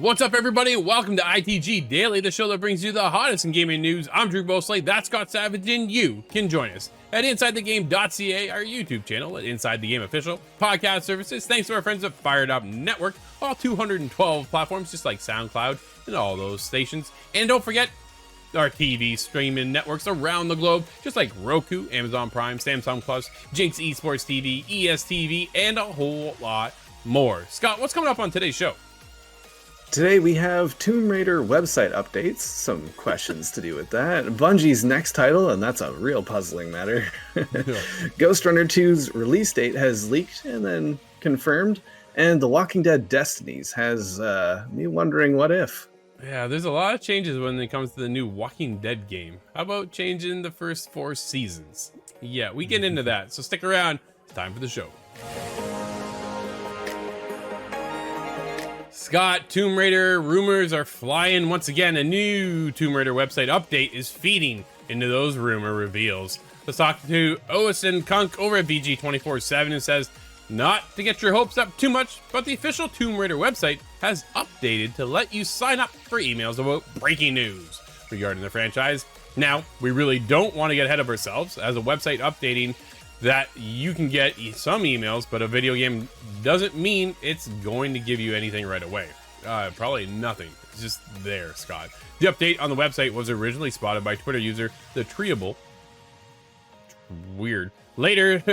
What's up, everybody? Welcome to ITG Daily, the show that brings you the hottest in gaming news. I'm Drew Bosley, that's Scott Savage, and you can join us at InsideTheGame.ca, our YouTube channel at Inside the Game Official, podcast services, thanks to our friends at Fired Up Network, all 212 platforms, just like SoundCloud and all those stations. And don't forget, our TV streaming networks around the globe, just like Roku, Amazon Prime, Samsung Plus, Jinx Esports TV, ESTV, and a whole lot more. Scott, what's coming up on today's show? Today we have Tomb Raider website updates, some questions to do with that, Bungie's next title, and that's a real puzzling matter. Ghostrunner 2's release date has leaked and then confirmed, and The Walking Dead Destinies has me wondering what if. Yeah, there's a lot of changes when it comes to the new Walking Dead game. How about changing the first 4 seasons? Yeah, we get into that, so stick around. It's time for the show. Scott, Tomb Raider rumors are flying once again. A new Tomb Raider website update is feeding into those rumor reveals. Let's talk to Oisin Kunk over at VG247 and says, not to get your hopes up too much, but the official Tomb Raider website has updated to let you sign up for emails about breaking news regarding the franchise. Now, we really don't want to get ahead of ourselves as a website updating that you can get some emails, but a video game doesn't mean it's going to give you anything right away. Probably nothing. It's just there, Scott. The update on the website was originally spotted by Twitter user The Treeable. Weird. Later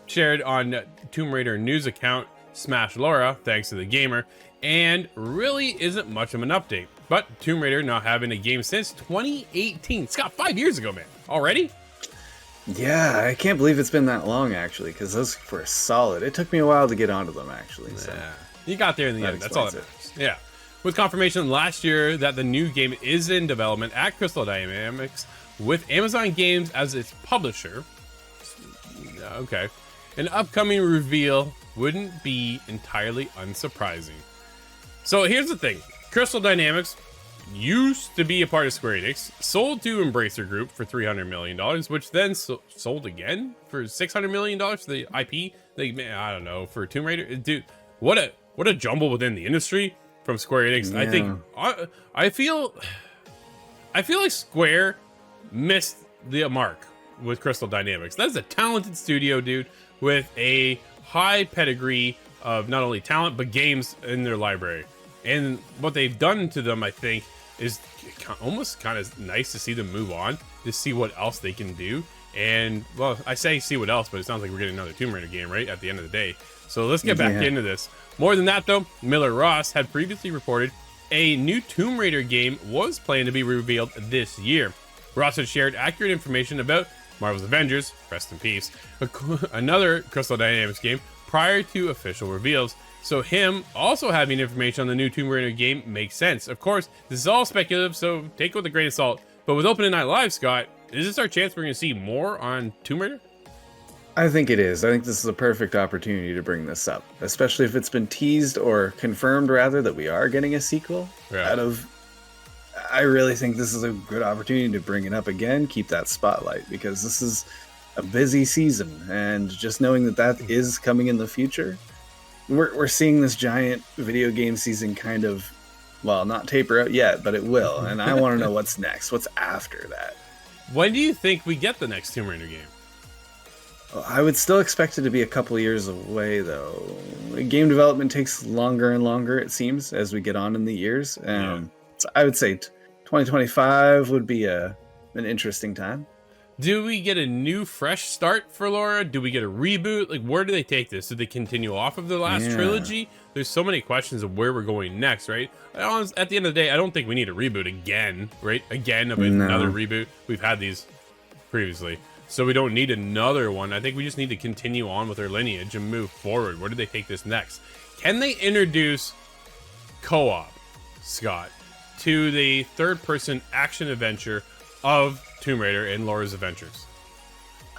shared on Tomb Raider news account Smash Laura, thanks to the gamer, and really isn't much of an update. But Tomb Raider not having a game since 2018. Scott, 5 years ago, man. Already? Yeah, I can't believe it's been that long, actually, because those were solid. It took me a while to get onto them, actually. So. Yeah, you got there in the end. That's all that matters. Yeah. With confirmation last year that the new game is in development at Crystal Dynamics with Amazon Games as its publisher. Okay. An upcoming reveal wouldn't be entirely unsurprising. So here's the thing. Crystal Dynamics used to be a part of Square Enix, sold to Embracer Group for $300 million, which then sold again for $600 million for the IP. I don't know, for Tomb Raider. Dude, what a jumble within the industry from Square Enix. Yeah. I think I feel like Square missed the mark with Crystal Dynamics. That's a talented studio, dude, with a high pedigree of not only talent but games in their library. And what they've done to them, I think, is almost kind of nice to see them move on, to see what else they can do. And, well, I say see what else, but it sounds like we're getting another Tomb Raider game, right, at the end of the day. So let's get back into this. More than that, though, Miller Ross had previously reported a new Tomb Raider game was planned to be revealed this year. Ross had shared accurate information about Marvel's Avengers, rest in peace, another Crystal Dynamics game, prior to official reveals. So him also having information on the new Tomb Raider game makes sense. Of course, this is all speculative, so take it with a grain of salt. But with Opening Night Live, Scott, is this our chance we're going to see more on Tomb Raider? I think it is. I think this is a perfect opportunity to bring this up, especially if it's been teased or confirmed, rather, that we are getting a sequel. Yeah. I really think this is a good opportunity to bring it up again, keep that spotlight, because this is a busy season, and just knowing that that is coming in the future, we're seeing this giant video game season kind of, well, not taper out yet, but it will. And I want to know what's next. What's after that? When do you think we get the next Tomb Raider game? I would still expect it to be a couple years away, though. Game development takes longer and longer, it seems, as we get on in the years. So I would say 2025 would be an interesting time. Do we get a new fresh start for Laura? Do we get a reboot? Like, where do they take this? Do they continue off of the last trilogy? There's so many questions of where we're going next, right? At the end of the day, I don't think we need a reboot again, right? Again, of another reboot. We've had these previously, so we don't need another one. I think we just need to continue on with our lineage and move forward. Where do they take this next? Can they introduce co-op, Scott, to the third-person action adventure of Tomb Raider and Laura's Adventures?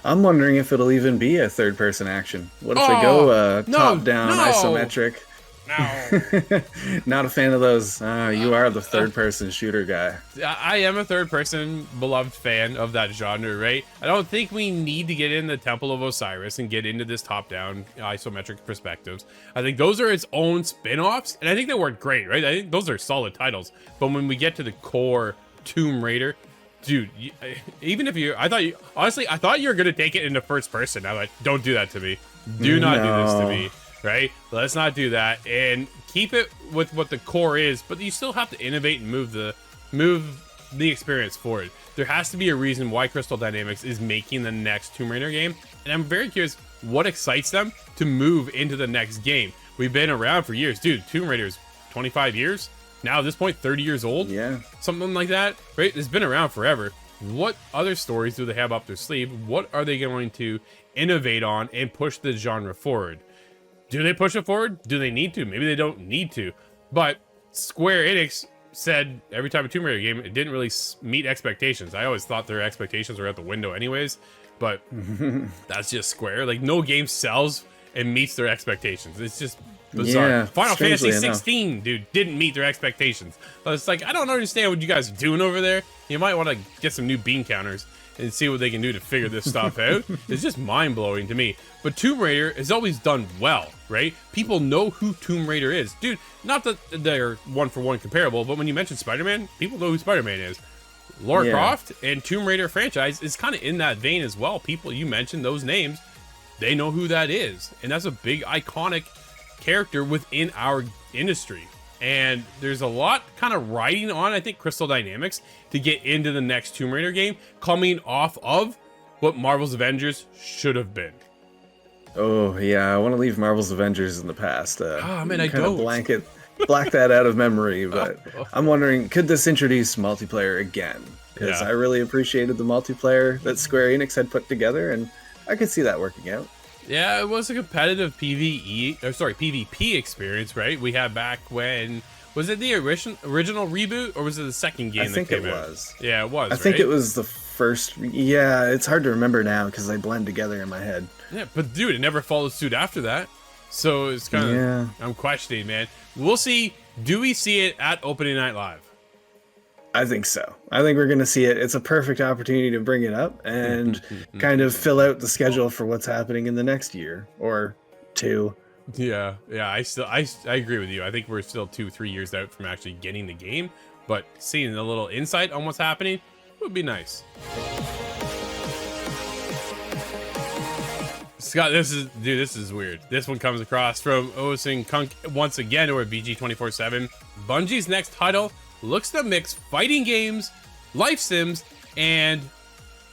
I'm wondering if it'll even be a third-person action. What if they go top-down, isometric? No. Not a fan of those. You are the third-person shooter guy. I am a third-person beloved fan of that genre, right? I don't think we need to get in the Temple of Osiris and get into this top-down isometric perspectives. I think those are its own spin-offs, and I think they work great, right? I think those are solid titles. But when we get to the core Tomb Raider, dude, even if you, honestly, I thought you were gonna take it into first person. I'm like, don't do that to me. Do not do this to me, right? Let's not do that, and keep it with what the core is. But you still have to innovate and move the experience forward. There has to be a reason why Crystal Dynamics is making the next Tomb Raider game, and I'm very curious what excites them to move into the next game. We've been around for years, dude. Tomb Raider's 25 years. Now at this point, 30 years old? Yeah. Something like that, right? It's been around forever. What other stories do they have up their sleeve? What are they going to innovate on and push the genre forward? Do they push it forward? Do they need to? Maybe they don't need to. But Square Enix said every time a Tomb Raider game, it didn't really meet expectations. I always thought their expectations were out the window anyways, but that's just Square. Like, no game sells and meets their expectations. It's just bizarre. Yeah, Final Fantasy enough. 16, dude, didn't meet their expectations. It's like, I don't understand what you guys are doing over there. You might want to get some new bean counters and see what they can do to figure this stuff out. It's just mind-blowing to me. But Tomb Raider has always done well, right? People know who Tomb Raider is. Dude, not that they're one-for-one comparable, but when you mention Spider-Man, people know who Spider-Man is. Lara Croft and Tomb Raider franchise is kind of in that vein as well. People, you mentioned those names, they know who that is. And that's a big, iconic character within our industry. And there's a lot kind of riding on, I think, Crystal Dynamics to get into the next Tomb Raider game, coming off of what Marvel's Avengers should have been. Oh, yeah, I want to leave Marvel's Avengers in the past. Oh, man, I kind don't. of black that out of memory, but I'm wondering, could this introduce multiplayer again? Because I really appreciated the multiplayer that Square Enix had put together, and I could see that working out. Yeah, it was a competitive PvP experience, right? We had back when, was it the original reboot, or was it the second game that came out? I think it was. Yeah, it was, I think it was the first. Yeah, it's hard to remember now because they blend together in my head. Yeah, but dude, it never followed suit after that. So it's kind of, I'm questioning, man. We'll see. Do we see it at Opening Night Live? I think so. I think we're going to see it. It's a perfect opportunity to bring it up and kind of fill out the schedule for what's happening in the next year or two. Yeah, I agree with you. I think we're still 2-3 years out from actually getting the game, but seeing a little insight on what's happening would be nice. Scott, this is weird. This one comes across from Osin Kunk once again, or BG247. Bungie's next title looks to mix fighting games, life sims, and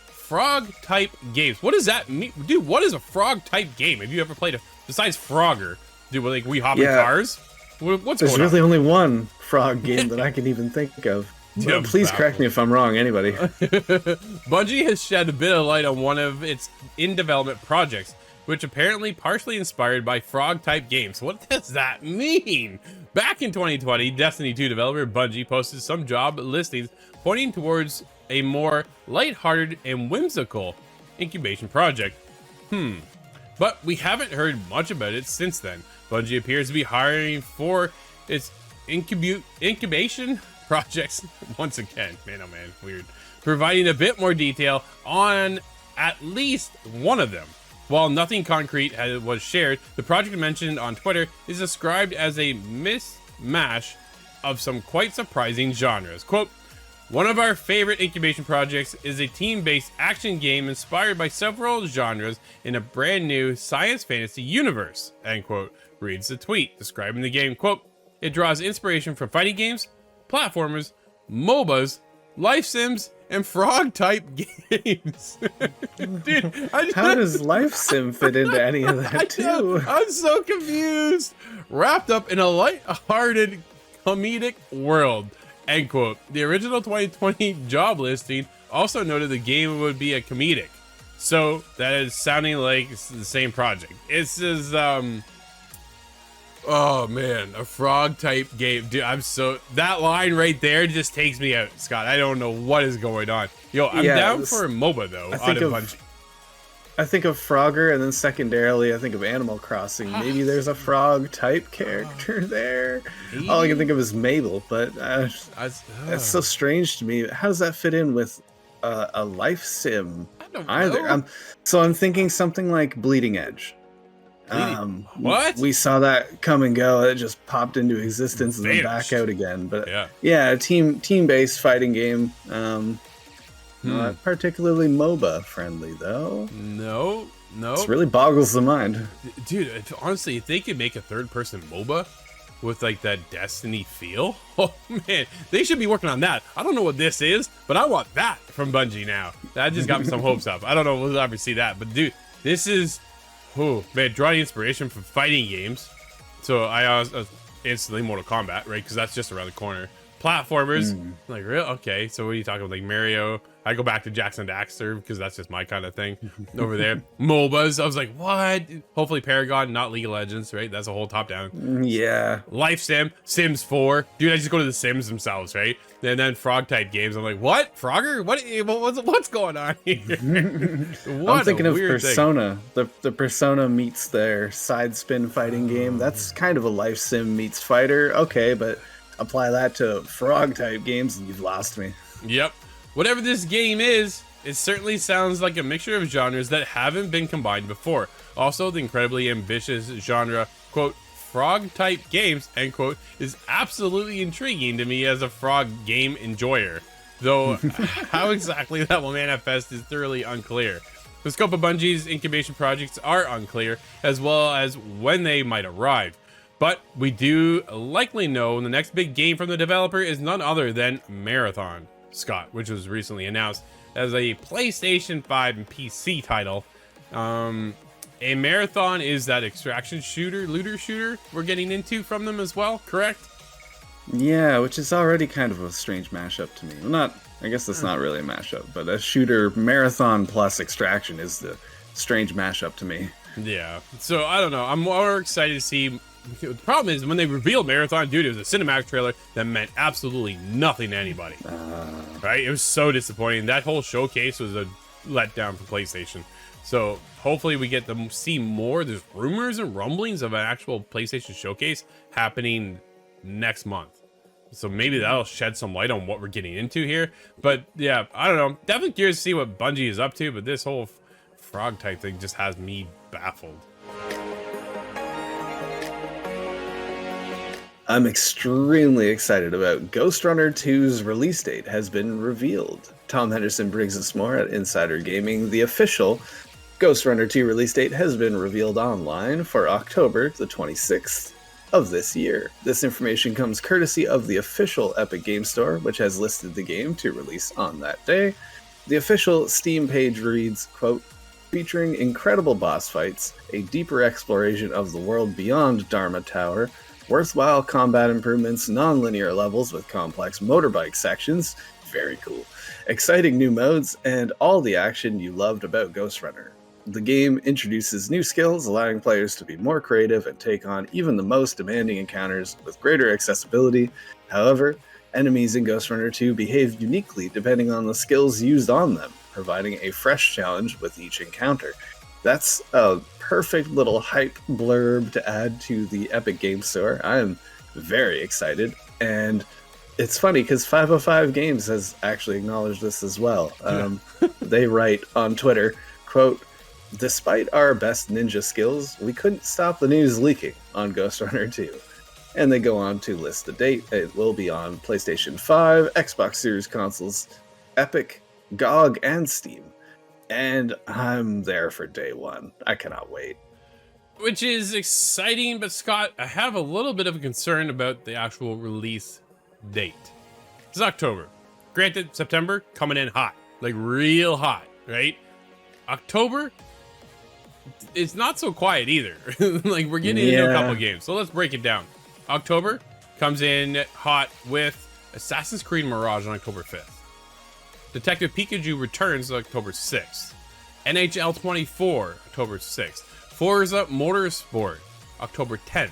frog-type games. What does that mean? Dude, what is a frog-type game? Have you ever played besides Frogger? Dude, like, we hop in cars? What's going on? There's really only one frog game that I can even think of. Dude, please correct me if I'm wrong, anybody. Bungie has shed a bit of light on one of its in-development projects, which apparently partially inspired by frog-type games. What does that mean? Back in 2020, Destiny 2 developer Bungie posted some job listings pointing towards a more lighthearted and whimsical incubation project. But we haven't heard much about it since then. Bungie appears to be hiring for its incubation projects once again. Man, oh man, weird. Providing a bit more detail on at least one of them. While nothing concrete was shared, the project mentioned on Twitter is described as a mishmash of some quite surprising genres. Quote, "One of our favorite incubation projects is a team-based action game inspired by several genres in a brand new science fantasy universe," end quote, reads the tweet describing the game. Quote, "It draws inspiration from fighting games, platformers, MOBAs, life sims, and frog-type games." Dude, how does life sim fit into any of that too? I'm so confused. Wrapped up in a light-hearted comedic world, end quote. The original 2020 job listing also noted the game would be a comedic, so that is sounding like it's the same project. It says, oh man, a frog type game. Dude, that line right there just takes me out, Scott. I don't know what is going on. Yo, I'm down for a MOBA though, out of Bungie. I think of Frogger, and then secondarily I think of Animal Crossing. Maybe there's a frog type character there. Maybe? All I can think of is Mabel, but that's so strange to me. How does that fit in with a life sim? I don't either. know. So I'm thinking something like Bleeding Edge. What? We saw that come and go. It just popped into existence and then back out again. But yeah, a team-based fighting game. Not particularly MOBA friendly though. No. It really boggles the mind. Dude, honestly, if they could make a third-person MOBA with like that Destiny feel, oh man, they should be working on that. I don't know what this is, but I want that from Bungie now. That just got me some hopes up. I don't know if we'll ever see that, but dude, this is, oh man, drawing inspiration from fighting games. So I instantly Mortal Kombat, right? Because that's just around the corner. Platformers, like real okay. So what are you talking about? Like Mario? I go back to Jackson Daxter because that's just my kind of thing over there. MOBAs, I was like, what? Hopefully Paragon, not League of Legends, right? That's a whole top down. Yeah. Life Sim, Sims 4. Dude, I just go to the Sims themselves, right? And then Frog type games. I'm like, what? Frogger? What's going on here? I'm thinking of Persona. The Persona meets their side spin fighting game. That's kind of a life sim meets fighter. Okay, but apply that to frog type games and you've lost me. Yep. Whatever this game is, it certainly sounds like a mixture of genres that haven't been combined before. Also, the incredibly ambitious genre, quote, frog type games, end quote, is absolutely intriguing to me as a frog game enjoyer. Though how exactly that will manifest is thoroughly unclear. The scope of Bungie's incubation projects are unclear, as well as when they might arrive. But we do likely know the next big game from the developer is none other than Marathon, Scott, which was recently announced as a PlayStation 5 and PC title. A Marathon is that extraction shooter, looter shooter we're getting into from them as well, correct? Yeah, which is already kind of a strange mashup to me. Well, I guess it's not really a mashup, but a shooter Marathon plus extraction is the strange mashup to me. Yeah, so I don't know. I'm more excited to see. The problem is when they revealed Marathon, dude, it was a cinematic trailer that meant absolutely nothing to anybody. Right? It was so disappointing. That whole showcase was a letdown for PlayStation. So hopefully we get to see more. There's rumors and rumblings of an actual PlayStation showcase happening next month. So maybe that'll shed some light on what we're getting into here. But yeah, I don't know. Definitely curious to see what Bungie is up to. But this whole frog type thing just has me baffled. I'm extremely excited about Ghostrunner 2's release date has been revealed. Tom Henderson brings us more at Insider Gaming. The official Ghostrunner 2 release date has been revealed online for October the 26th of this year. This information comes courtesy of the official Epic Game Store, which has listed the game to release on that day. The official Steam page reads, quote, featuring incredible boss fights, a deeper exploration of the world beyond Dharma Tower, worthwhile combat improvements, non-linear levels with complex motorbike sections, very cool, exciting new modes, and all the action you loved about Ghostrunner. The game introduces new skills, allowing players to be more creative and take on even the most demanding encounters with greater accessibility. However, enemies in Ghostrunner 2 behave uniquely depending on the skills used on them, providing a fresh challenge with each encounter. That's a perfect little hype blurb to add to the Epic Game Store. I am very excited, and it's funny because 505 Games has actually acknowledged this as well. They write on Twitter, quote, despite our best ninja skills, we couldn't stop the news leaking on Ghostrunner 2. And they go on to list the date. It will be on PlayStation 5, Xbox Series consoles, Epic, GOG, and Steam. And I'm there for day one. I cannot wait. Which is exciting, but Scott, I have a little bit of a concern about the actual release date. It's October. Granted, September coming in hot, like real hot, right? October, it's not so quiet either. Like we're getting into a couple of games. So let's break it down. October comes in hot with Assassin's Creed Mirage on October 5th. Detective Pikachu returns October 6th. NHL 24, October 6th. Forza Motorsport, October 10th.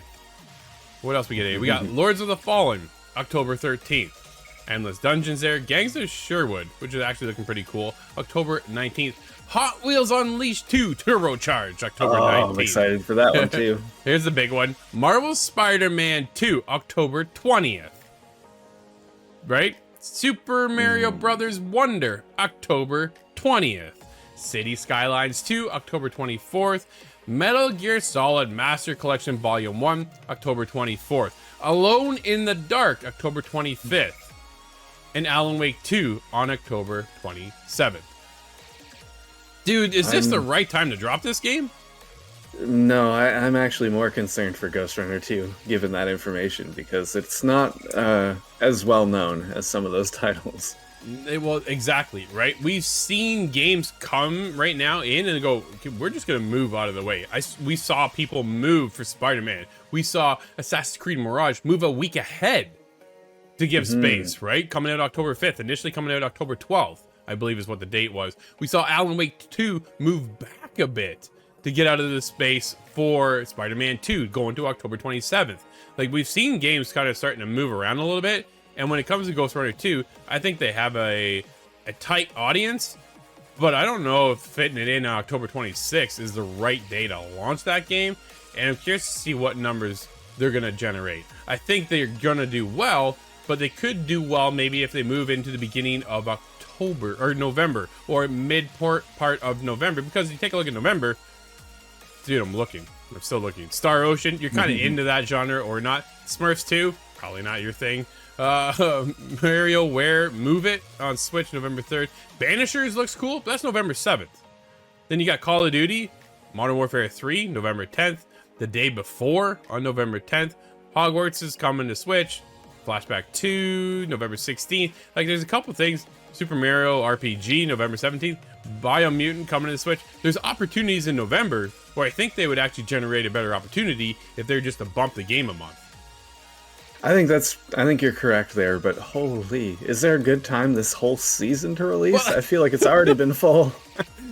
What else we get? We got Lords of the Fallen, October 13th. Endless Dungeons there. Gangs of Sherwood, which is actually looking pretty cool. October 19th. Hot Wheels Unleashed 2 Turbocharged, October 19th. I'm excited for that one too. Here's the big one. Marvel Spider-Man 2, October 20th. Right? Super Mario Brothers Wonder, October 20th. City Skylines 2, October 24th. Metal Gear Solid Master Collection Volume 1, October 24th. Alone in the Dark, October 25th. And Alan Wake 2 on October 27th. Dude, is this the right time to drop this game? No, I'm actually more concerned for Ghostrunner 2, given that information, because it's not as well known as some of those titles. Well, exactly, right? We've seen games come right now in and go, okay, we're just going to move out of the way. We saw people move for Spider-Man. We saw Assassin's Creed Mirage move a week ahead to give space, right? Coming out October 5th, initially coming out October 12th, I believe is what the date was. We saw Alan Wake 2 move back a bit to get out of the space for Spider-Man 2 going to October 27th. Like, we've seen games kind of starting to move around a little bit. And when it comes to Ghostrunner 2, I think they have a tight audience, but I don't know if fitting it in on October 26th is the right day to launch that game. And I'm curious to see what numbers they're going to generate. I think they're going to do well, but they could do well maybe if they move into the beginning of October or November or mid part of November. Because you take a look at November, dude, I'm still looking. Star Ocean, you're kind of into that genre or not. Smurfs 2, probably not your thing. MarioWare Move It on Switch, November 3rd. Banishers looks cool, but that's November 7th. Then you got Call of Duty, Modern Warfare 3, November 10th. The day before, on November 10th, Hogwarts is coming to Switch. Flashback 2, November 16th. Like, there's a couple things. Super Mario RPG, November 17th. Biomutant coming to the Switch. There's opportunities in November where I think they would actually generate a better opportunity if they're just to bump the game a month. I think you're correct there, but holy, is there a good time this whole season to release? I feel like it's already been full.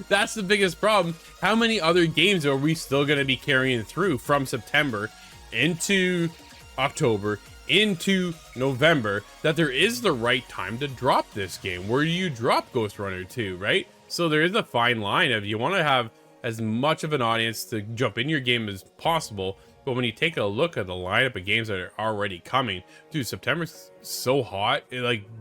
That's the biggest problem. How many other games are we still going to be carrying through from September into October into November that there is the right time to drop this game? Where do you drop Ghostrunner 2, right? So there is a fine line of you want to have as much of an audience to jump in your game as possible. But when you take a look at the lineup of games that are already coming, dude, September's so hot.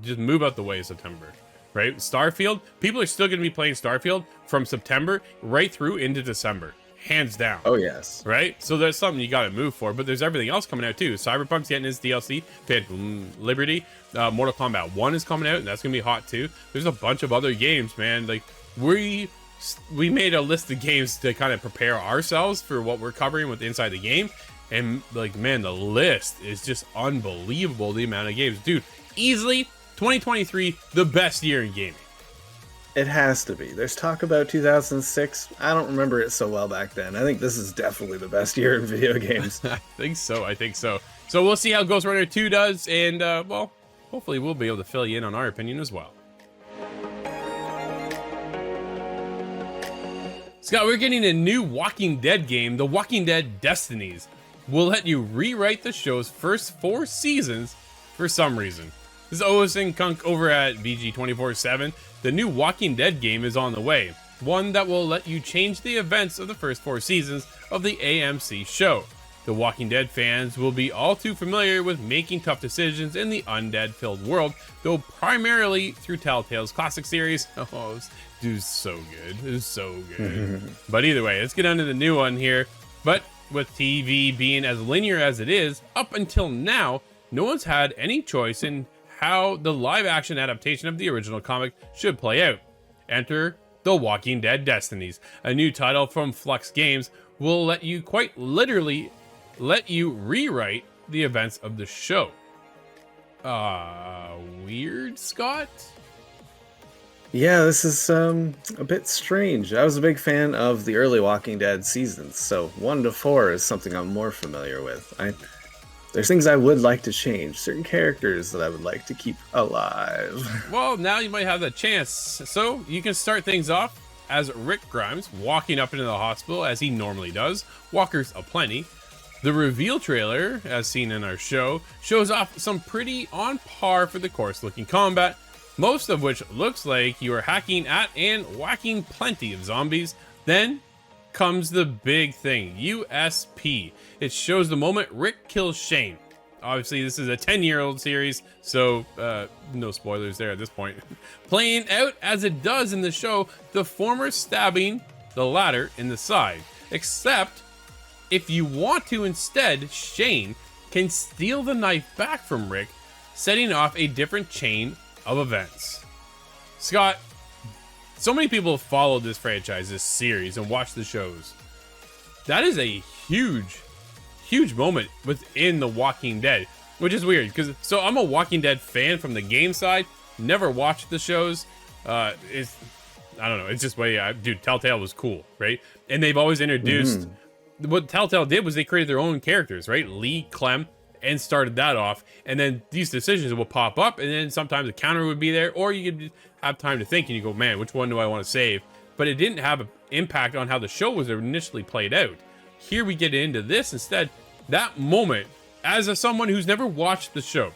Just move out the way of September, right? Starfield, people are still going to be playing Starfield from September right through into December, hands down. Oh, yes. Right? So there's something you got to move for, but there's everything else coming out too. Cyberpunk's getting its DLC, Phantom Liberty, Mortal Kombat 1 is coming out, and that's going to be hot too. There's a bunch of other games, man. Like, we made a list of games to kind of prepare ourselves for what we're covering with Inside the Game. And like, man, the list is just unbelievable. The amount of games, dude, easily 2023, the best year in gaming. It has to be. There's talk about 2006. I don't remember it so well back then. I think this is definitely the best year in video games. I think so. So we'll see how Ghostrunner 2 does. And well, hopefully we'll be able to fill you in on our opinion as well. Scott, we're getting a new Walking Dead game, The Walking Dead Destinies. Will let you rewrite the show's first 4 seasons for some reason. This is Otis and Kunk over at VG247. The new Walking Dead game is on the way. One that will let you change the events of the first 4 seasons of the AMC show. The Walking Dead fans will be all too familiar with making tough decisions in the undead-filled world, though primarily through Telltale's classic series. Oh, dude's so good. It's so good. But either way, let's get on to the new one here. But with TV being as linear as it is, up until now, no one's had any choice in how the live-action adaptation of the original comic should play out. Enter The Walking Dead Destinies, a new title from Flux Games will let you quite literally let you rewrite the events of the show. Weird, Scott? Yeah, this is a bit strange. I was a big fan of the early Walking Dead seasons, so 1 to 4 is something I'm more familiar with. There's things I would like to change, certain characters that I would like to keep alive. Well, now you might have that chance. So you can start things off as Rick Grimes walking up into the hospital as he normally does. Walkers aplenty. The reveal trailer, as seen in our show, shows off some pretty on par for the course looking combat, most of which looks like you are hacking at and whacking plenty of zombies. Then comes the big thing, USP. It shows the moment Rick kills Shane. Obviously, this is a 10-year-old series, so no spoilers there at this point. Playing out as it does in the show, the former stabbing the latter in the side. Except, if you want to instead, Shane can steal the knife back from Rick, setting off a different chain of events. Scott, so many people have followed this franchise, this series, and watched the shows. That is a huge moment within The Walking Dead, which is weird because so I'm a Walking Dead fan from the game side, never watched the shows. I don't know, it's just way dude, Telltale was cool, right? And they've always introduced what Telltale did was they created their own characters, right? Lee, Clem, and started that off, and then these decisions will pop up, and then sometimes a counter would be there, or you could have time to think and you go, man, which one do I want to save? But it didn't have an impact on how the show was initially played out. Here we get into this instead. That moment, as someone who's never watched the show,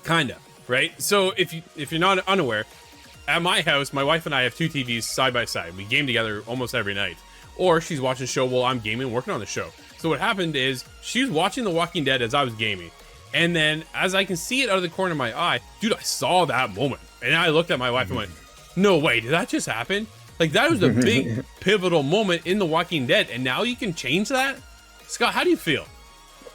kinda, right? So if you're not unaware, at my house, my wife and I have 2 TVs side by side. We game together almost every night. Or she's watching the show while I'm gaming, working on the show. So what happened is she's watching The Walking Dead as I was gaming. And then as I can see it out of the corner of my eye, dude, I saw that moment. And I looked at my wife and went, no way, did that just happen? Like that was a big pivotal moment in The Walking Dead. And now you can change that? Scott, how do you feel?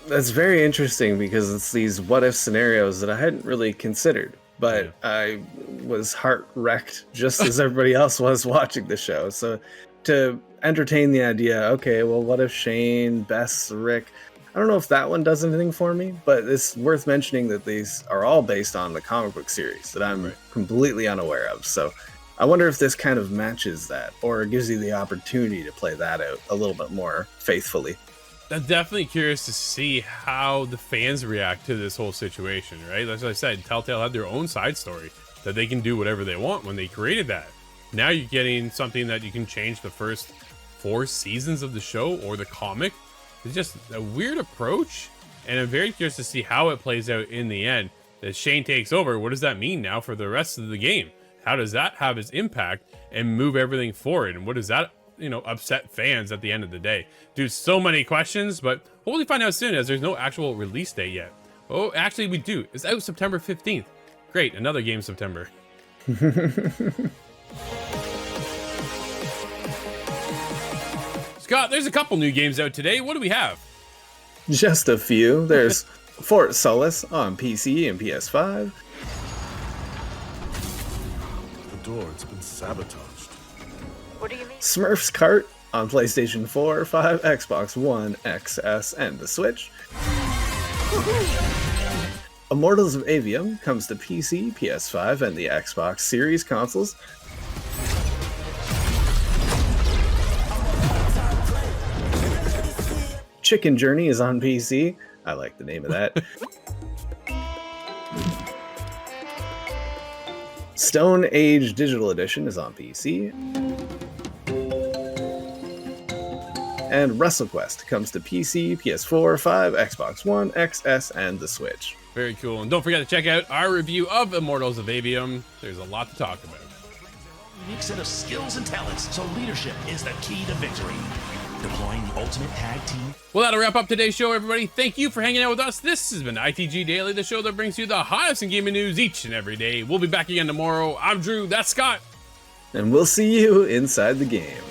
That's very interesting because it's these what if scenarios that I hadn't really considered. But I was heart wrecked just as everybody else was watching the show. So to entertain the idea, okay, well, what if Shane, Bess, Rick? I don't know if that one does anything for me, but it's worth mentioning that these are all based on the comic book series that I'm completely unaware of. So I wonder if this kind of matches that or gives you the opportunity to play that out a little bit more faithfully. I'm definitely curious to see how the fans react to this whole situation, right? As I said, Telltale had their own side story that they can do whatever they want when they created that. Now you're getting something that you can change the first 4 seasons of the show or the comic. It's just a weird approach, and I'm very curious to see how it plays out in the end. As Shane takes over, what does that mean now for the rest of the game? How does that have its impact and move everything forward? And what does that, upset fans at the end of the day? Dude, so many questions, but hopefully find out soon as there's no actual release date yet. Oh, actually we do. It's out September 15th. Great, another game September. Scott, there's a couple new games out today. What do we have? Just a few. There's Fort Solis on PC and PS5. The door, it's been sabotaged. What do you mean? Smurf's Cart on PlayStation 4, 5, Xbox One, XS, and the Switch. Immortals of Avium comes to PC, PS5, and the Xbox Series consoles. Chicken Journey is on PC. I like the name of that. Stone Age Digital Edition is on PC. And WrestleQuest comes to PC, PS4, 5, Xbox One, XS, and the Switch. Very cool. And don't forget to check out our review of Immortals of Avium. There's a lot to talk about. Unique set of skills and talents, so leadership is the key to victory. Deploying the ultimate tag team. Well, that'll wrap up today's show, everybody. Thank you for hanging out with us. This has been ITG Daily, the show that brings you the hottest in gaming news each and every day. We'll be back again tomorrow. I'm Drew. That's Scott. And we'll see you inside the game.